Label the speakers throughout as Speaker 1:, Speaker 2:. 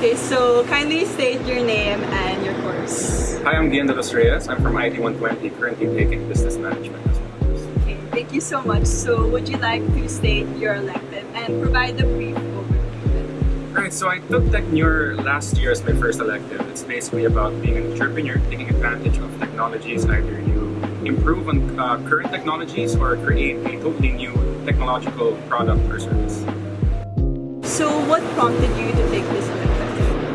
Speaker 1: Okay, so kindly state your name and your course.
Speaker 2: Hi, I'm Gian Delos Reyes. I'm from IT 120, currently taking business management as well.
Speaker 1: Okay, thank you so much. So would you like to state your elective and provide a brief overview?
Speaker 2: Alright, so I took TECHNEUR last year as my first elective. It's basically about being an entrepreneur, taking advantage of technologies. Either you improve on current technologies or create a totally new technological product or service.
Speaker 1: So what prompted you to take this elective?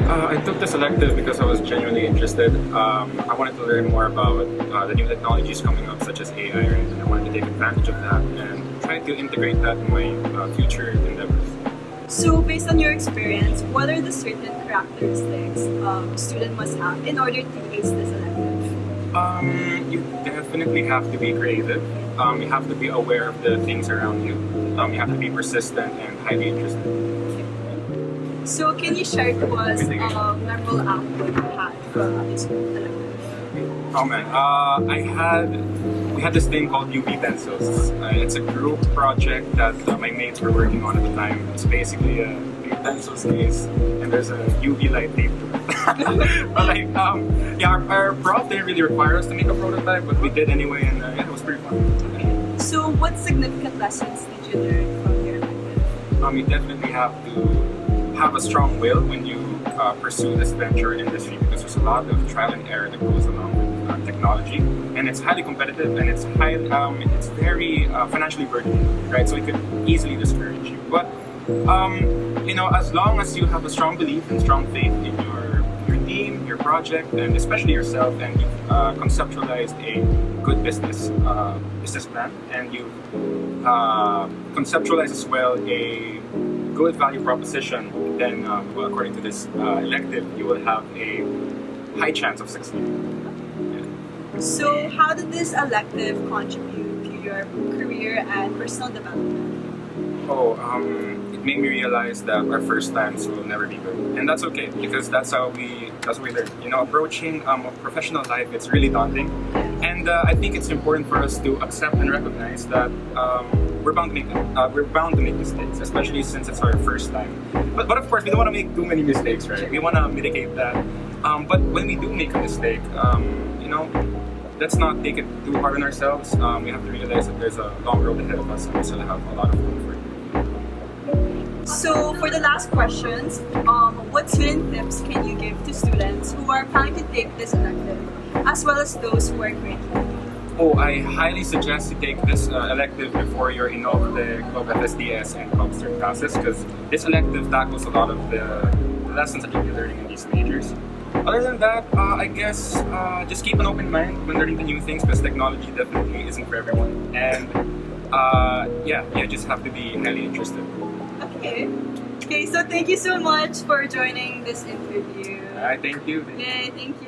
Speaker 2: I took this elective because I was genuinely interested. I wanted to learn more about the new technologies coming up, such as AI, and I wanted to take advantage of that and try to integrate that in my future endeavors.
Speaker 1: So based on your experience, what are the certain characteristics a student must have in order to ace this elective?
Speaker 2: You definitely have to be creative. You have to be aware of the things around you. You have to be persistent and highly interested.
Speaker 1: So can you share to us a memorable output you had from this elective?
Speaker 2: Oh man, we had this thing called UV pencils. It's a group project that my mates were working on at the time. It's basically a pencils case, and there's a UV light taped to it. But like, our prof didn't really require us to make a prototype, but we did anyway, and it was pretty fun.
Speaker 1: So what significant lessons did you learn from your elective?
Speaker 2: You definitely have to have a strong will when you pursue this venture industry, because there's a lot of trial and error that goes along with technology, and it's highly competitive, and it's it's very financially burdening, right? So it could easily discourage you. But as long as you have a strong belief and strong faith in your team, your project, and especially yourself, and you've conceptualized a good business plan, and you've conceptualized as well a good value proposition, then according to this elective, you will have a high chance of succeeding. Yeah.
Speaker 1: So how did this elective contribute to your career and personal development?
Speaker 2: It made me realize that our first times will never be good, and that's okay, because that's how we learn. Approaching professional life, it's really daunting, and I think it's important for us to accept and recognize that we're bound to make mistakes, especially since it's our first time. But of course, we don't want to make too many mistakes, right? We want to mitigate that. But when we do make a mistake, let's not take it too hard on ourselves. We have to realize that there's a long road ahead of us, and we still have a lot of room for it.
Speaker 1: So for the last questions, what student tips can you give to students who are planning to take this elective, as well as those who are currently?
Speaker 2: I highly suggest you take this elective before you're in all the FSDS and ComStart classes, because this elective tackles a lot of the lessons that you'll be learning in these majors. Other than that, I guess just keep an open mind when learning the new things, because technology definitely isn't for everyone. And you just have to be highly interested.
Speaker 1: Okay, so thank you so much for joining this interview.
Speaker 2: Thank you.
Speaker 1: Yay, thank you.